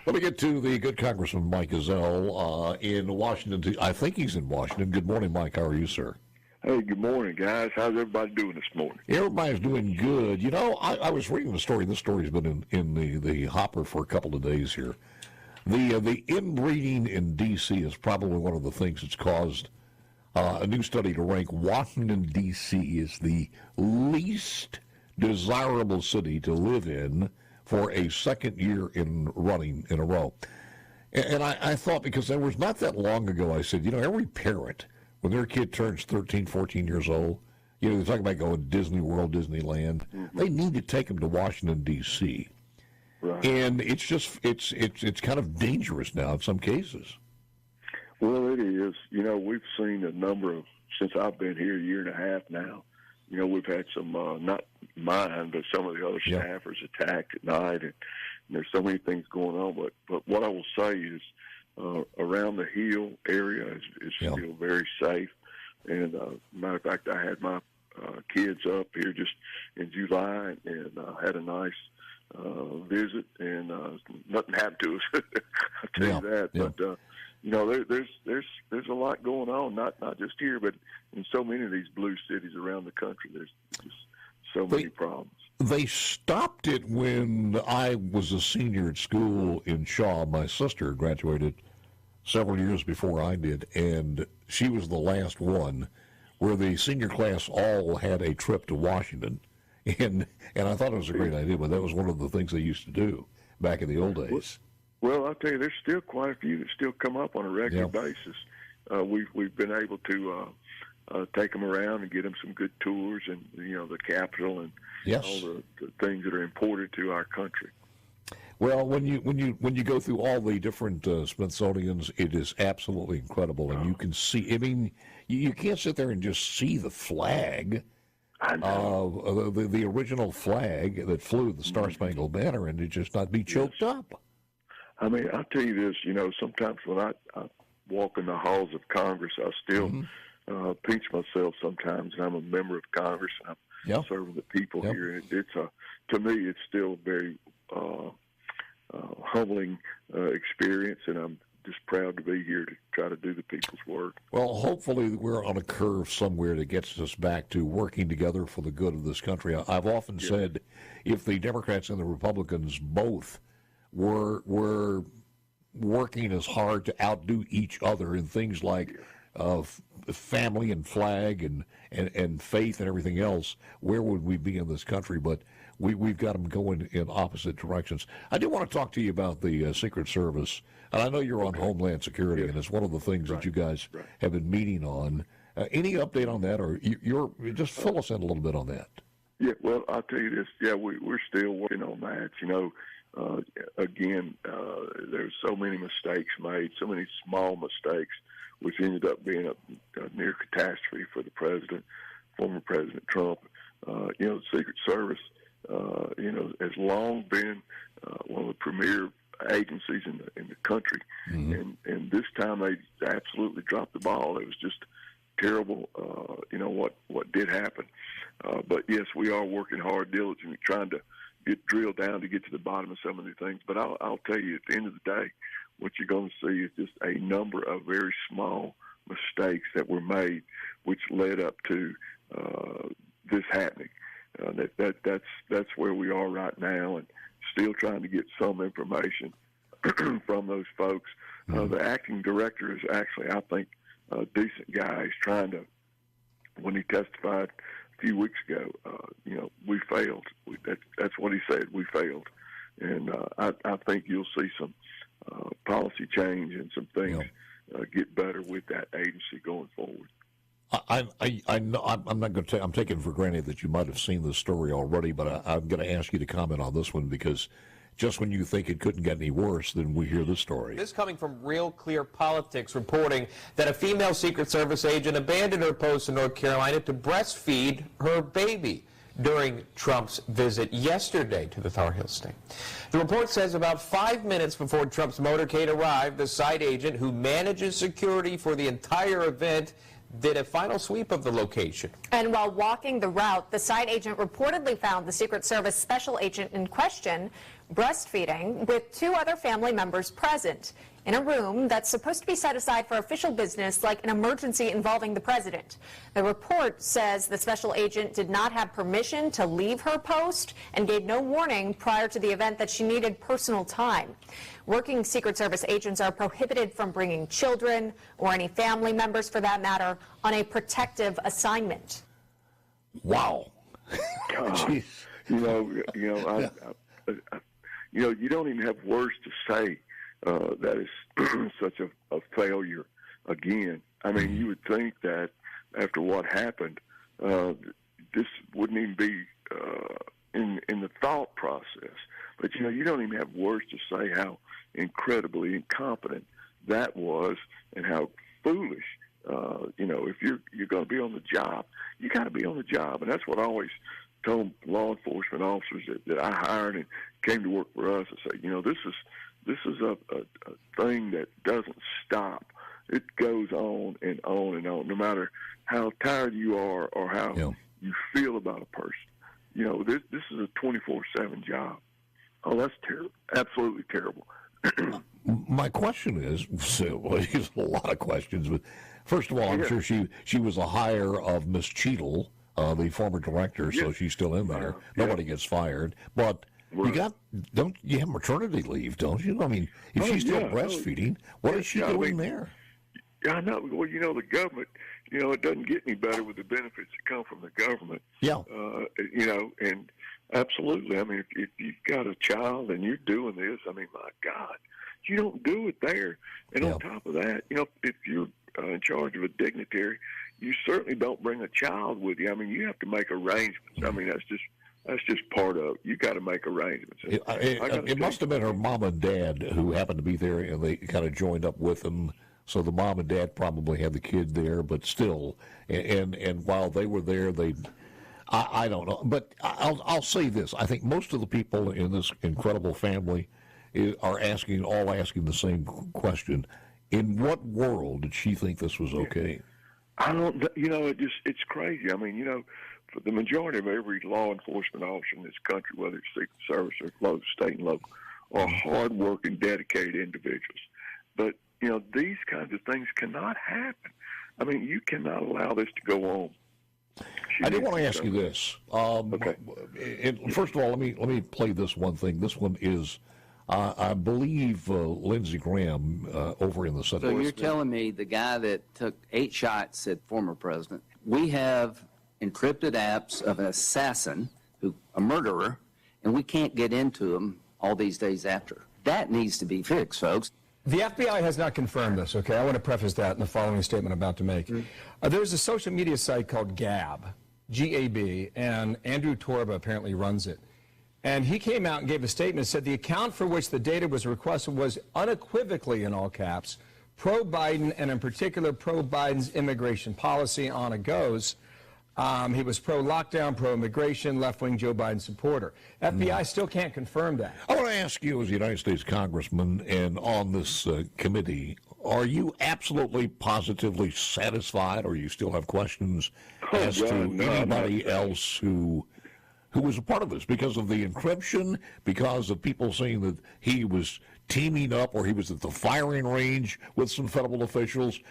Let me get to the good Congressman Mike Ezell in Washington. I think he's in Washington. Good morning, Mike. How are you, sir? Hey, good morning, guys. How's everybody doing this morning? Everybody's doing good. You know, I was reading the story. This story's been in the hopper for a couple of days here. The inbreeding in D.C. is probably one of the things that's caused a new study to rank Washington, D.C. as the least desirable city to live in for a second year in a row. And I thought, because there was not that long ago, I said, you know, every parent, when their kid turns 13, 14 years old, you know, they're talking about going to Disney World, Disneyland, they need to take them to Washington, D.C. Right. And it's just, it's kind of dangerous now in some cases. Well, it is. You know, we've seen a number of, since I've been here a year and a half now, you know, we've had some, not mine, but some of the other staffers attacked at night, and there's so many things going on. But what I will say is, around the Hill area is still very safe. And matter of fact, I had my kids up here just in July, and had a nice visit, and nothing happened to us. I'll tell you that. Yeah. But you know, there's a lot going on, not just here, but in so many of these blue cities around the country. There's just so many problems. They stopped it when I was a senior at school in Shaw. My sister graduated several years before I did, and she was the last one where the senior class all had a trip to Washington. And I thought it was a great idea, but that was one of the things they used to do back in the old days. Well, I'll tell you, there's still quite a few that still come up on a regular basis. We've been able to take them around and get them some good tours, and you know, the Capitol and all the things that are important to our country. Well, when you go through all the different Smithsonian's, it is absolutely incredible, and you can see. I mean, you can't sit there and just see the flag. I know. The original flag that flew, the Star Spangled Banner, and it just not be choked up. I mean, I'll tell you this, you know, sometimes when I walk in the halls of Congress, I still pinch myself sometimes, and I'm a member of Congress, and I'm serving the people here. And it's to me, it's still a very humbling experience, and I'm just proud to be here to try to do the people's work. Well, hopefully we're on a curve somewhere that gets us back to working together for the good of this country. I've often said, if the Democrats and the Republicans both were working as hard to outdo each other in things like family and flag and faith and everything else, where would we be in this country? But we've got them going in opposite directions. I do want to talk to you about the Secret Service, and I know you're on Homeland Security, and it's one of the things that you guys have been meeting on. Any update on that, or you're just fill us in a little bit on that? Yeah, well, I'll tell you this. Yeah, we're still working on that. You know, again, there's so many mistakes made, so many small mistakes, which ended up being a near catastrophe for the president, former President Trump. You know, the Secret Service, you know, has long been one of the premier agencies in the country, and this time they absolutely dropped the ball. It was just terrible, you know, what did happen. But yes, we are working hard, diligently, trying to get drilled down to get to the bottom of some of the things. But I'll tell you, at the end of the day, what you're going to see is just a number of very small mistakes that were made, which led up to this happening. That's where we are right now, and still trying to get some information from those folks. The acting director is actually, I think, a decent guy. He's trying to, when he testified a few weeks ago, you know, we failed. That's what he said, we failed. And I think you'll see some policy change and some things get better with that agency going forward. I know I'm not going to. I'm taking for granted that you might have seen this story already, but I'm going to ask you to comment on this one, because just when you think it couldn't get any worse, then we hear this story. This coming from Real Clear Politics, reporting that a female Secret Service agent abandoned her post in North Carolina to breastfeed her baby during Trump's visit yesterday to the Tar Heel state. The report says about 5 minutes before Trump's motorcade arrived, the site agent who manages security for the entire event did a final sweep of the location. And while walking the route, the site agent reportedly found the Secret Service special agent in question breastfeeding with 2 other family members present in a room that's supposed to be set aside for official business like an emergency involving the president. The report says the special agent did not have permission to leave her post and gave no warning prior to the event that she needed personal time. Working Secret Service agents are prohibited from bringing children or any family members, for that matter, on a protective assignment. Wow. God, you don't even have words to say. That is such a failure. Again, I mean, you would think that after what happened, this wouldn't even be in the thought process. But you don't even have words to say how incredibly incompetent that was, and how foolish. If you're going to be on the job, you got to be on the job, and that's what I always told law enforcement officers that I hired and came to work for us. I say, this is a thing that doesn't stop. It goes on and on and on, no matter how tired you are or how you feel about a person. This is a 24/7 job. Oh, that's terrible. Absolutely terrible. My question is, there's a lot of questions, but first of all, I'm sure she was a hire of Miss Cheadle, the former director, so she's still in there. Nobody gets fired, but don't you have maternity leave, don't you? I mean, if she's still breastfeeding, what is she doing there? Yeah, I know. Well, the government, it doesn't get any better with the benefits that come from the government. Yeah. And absolutely. I mean, if you've got a child and you're doing this, I mean, my God, you don't do it there. And on top of that, if you're in charge of a dignitary, you certainly don't bring a child with you. I mean, you have to make arrangements. I mean, that's just part of it. You got to make arrangements. It must have been her mom and dad who happened to be there, and they kind of joined up with them. So the mom and dad probably had the kid there, but still, and while they were there, I don't know. But I'll say this: I think most of the people in this incredible family are asking the same question: in what world did she think this was okay? I don't. It's crazy. I mean, for the majority of every law enforcement officer in this country, whether it's Secret Service or local, state and local, are hard-working, dedicated individuals. But these kinds of things cannot happen. I mean, you cannot allow this to go on. I do want to ask you this. Okay. First of all, let me play this one thing. This one is, I believe, Lindsey Graham over in the Senate. So you're telling me the guy that took 8 shots at former president, we have encrypted apps of an assassin, a murderer, and we can't get into them all these days after. That needs to be fixed, folks. The FBI has not confirmed this, okay? I want to preface that in the following statement I'm about to make. There's a social media site called Gab, G-A-B, and Andrew Torba apparently runs it. And he came out and gave a statement, said the account for which the data was requested was unequivocally, in all caps, pro-Biden, and in particular pro-Biden's immigration policy. On it goes. He was pro-lockdown, pro-immigration, left-wing Joe Biden supporter. FBI still can't confirm that. I want to ask you, as a United States Congressman and on this committee, are you absolutely, positively satisfied, or you still have questions as to anybody else who was a part of this? Because of the encryption, because of people saying that he was teaming up or he was at the firing range with some federal officials.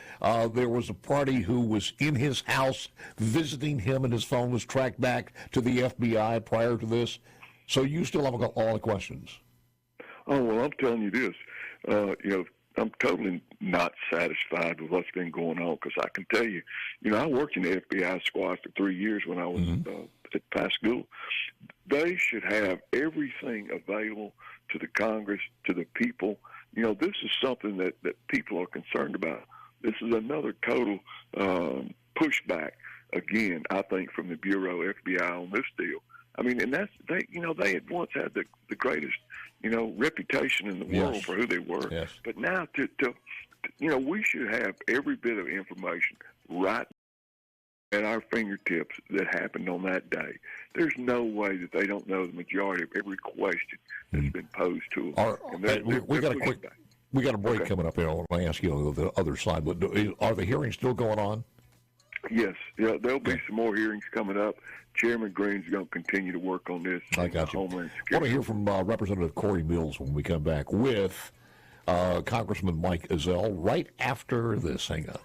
There was a party who was in his house visiting him, and his phone was tracked back to the FBI prior to this. So you still have all the questions. Oh, well, I'm telling you this. I'm totally not satisfied with what's been going on, because I can tell you, I worked in the FBI squad for 3 years when I was at past school. They should have everything available to the Congress, to the people. This is something that people are concerned about. This is another total pushback, again, I think, from the Bureau, FBI on this deal. I mean, and they had once had the greatest, reputation in the world for who they were. Yes. But now we should have every bit of information right at our fingertips that happened on that day. There's no way that they don't know the majority of every question that's been posed to them. We got a break coming up here. I want to ask you on the other side, but are the hearings still going on? Yes, yeah, there'll be some more hearings coming up. Chairman Green's going to continue to work on this. I got you. Homeland I Security. want to hear from Representative Corey Mills when we come back with Congressman Mike Ezell right after this. Hang on.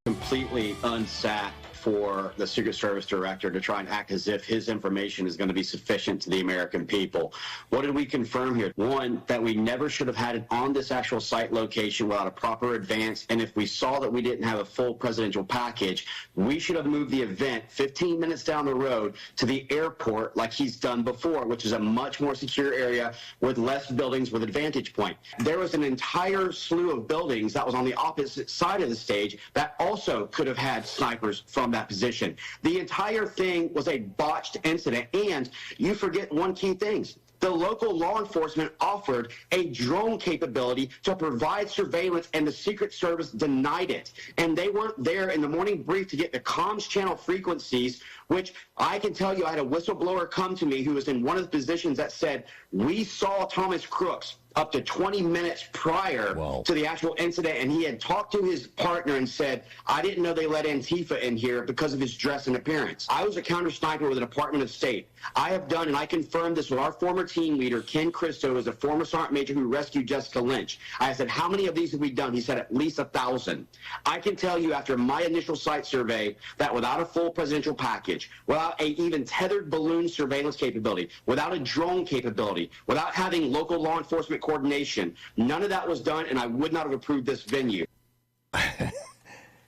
Completely unsat for the Secret Service director to try and act as if his information is going to be sufficient to the American people. What did we confirm here? One, that we never should have had it on this actual site location without a proper advance, and if we saw that we didn't have a full presidential package, we should have moved the event 15 minutes down the road to the airport like he's done before, which is a much more secure area with less buildings with a vantage point. There was an entire slew of buildings that was on the opposite side of the stage that also could have had snipers from that position. The entire thing was a botched incident, and you forget one key thing. The local law enforcement offered a drone capability to provide surveillance, and the Secret Service denied it. And they weren't there in the morning brief to get the comms channel frequencies, which I can tell you I had a whistleblower come to me who was in one of the positions that said, we saw Thomas Crooks up to 20 minutes prior to the actual incident, and he had talked to his partner and said, I didn't know they let Antifa in here because of his dress and appearance. I was a counter sniper with the Department of State. I have done, and I confirmed this with our former team leader, Ken Christo, who is a former sergeant major who rescued Jessica Lynch. I said, how many of these have we done? He said, at least 1,000. I can tell you after my initial site survey that without a full presidential package, without a even tethered balloon surveillance capability, without a drone capability, without having local law enforcement coordination, none of that was done, and I would not have approved this venue.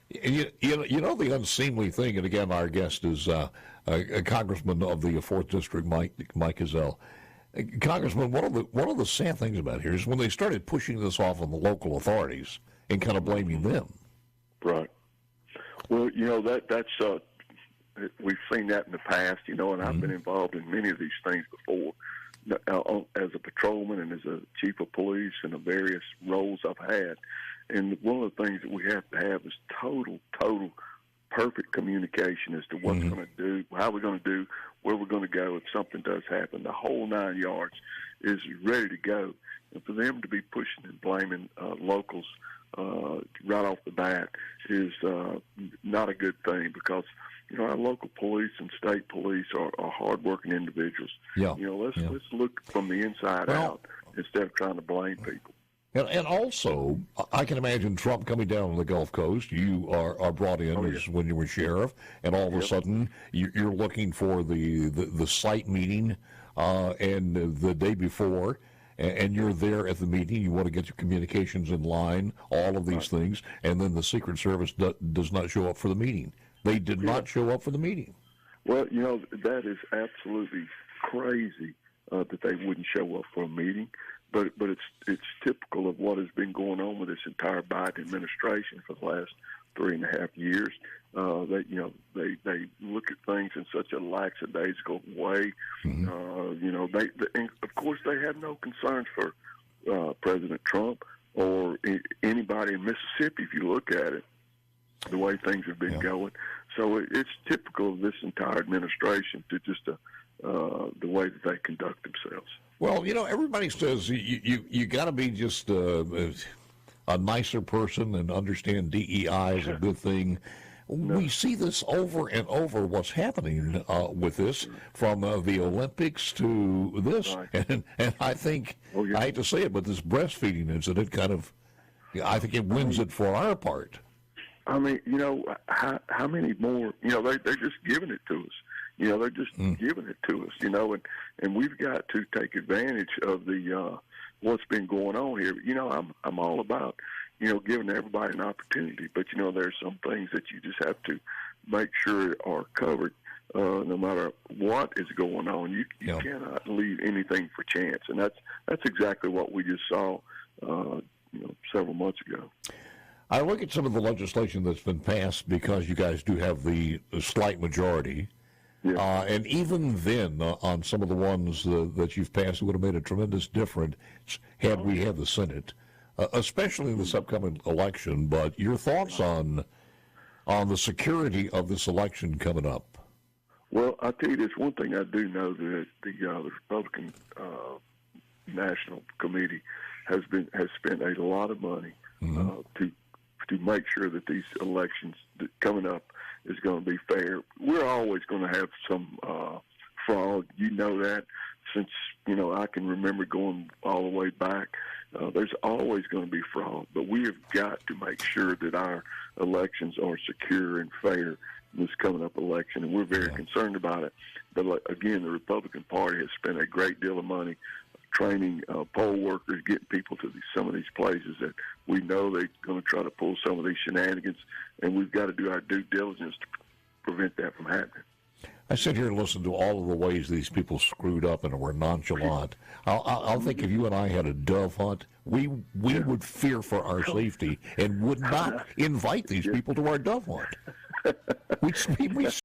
You know the unseemly thing, and again, our guest is a Congressman of the 4th District, Mike Ezell. Congressman, one of the sad things about here is when they started pushing this off on the local authorities and kind of blaming them. Right. Well, that's we've seen that in the past, and I've been involved in many of these things before. As a patrolman and as a chief of police and the various roles I've had. And one of the things that we have to have is total perfect communication as to what's going to do, how we're going to do, where we're going to go if something does happen. The whole 9 yards is ready to go. And for them to be pushing and blaming locals right off the bat is not a good thing, because our local police and state police are hardworking individuals. Yeah. Let's look from the inside out instead of trying to blame people. And also, I can imagine Trump coming down on the Gulf Coast. You are brought in as when you were sheriff, and all of a sudden you're looking for the site meeting, and the day before, and you're there at the meeting. You want to get your communications in line, all of these things, and then the Secret Service does not show up for the meeting. They did not show up for the meeting. Well, that is absolutely crazy that they wouldn't show up for a meeting. But it's typical of what has been going on with this entire Biden administration for the last 3.5 years. They look at things in such a lackadaisical way. And of course they have no concerns for President Trump or anybody in Mississippi. If you look at it, the way things have been going. So it's typical of this entire administration to just the way that they conduct themselves. Well, everybody says you got to be just a nicer person and understand DEI is a good thing. We see this over and over, what's happening with this, from the Olympics to this. And I think, I hate to say it, but this breastfeeding incident kind of, I think it wins it for our part. I mean, how many more, they're just giving it to us. They're just giving it to us, and we've got to take advantage of the what's been going on here. I'm all about, giving everybody an opportunity, but, there's some things that you just have to make sure are covered no matter what is going on. You cannot leave anything for chance, and that's exactly what we just saw, several months ago. I look at some of the legislation that's been passed because you guys do have the slight majority. Yeah. And even then, on some of the ones that you've passed, it would have made a tremendous difference had we had the Senate, especially in this upcoming election. But your thoughts on the security of this election coming up? Well, I'll tell you this. One thing I do know that the Republican National Committee has spent a lot of money to make sure that these elections coming up is going to be fair. We're always going to have some fraud. You know that since, I can remember going all the way back. There's always going to be fraud, but we have got to make sure that our elections are secure and fair in this coming up election, and we're very concerned about it. But again, the Republican Party has spent a great deal of money training poll workers, getting people to some of these places that we know they're going to try to pull some of these shenanigans, and we've got to do our due diligence to prevent that from happening. I sit here and listen to all of the ways these people screwed up and were nonchalant. I'll think if you and I had a dove hunt, we would fear for our safety and would not invite these people to our dove hunt. We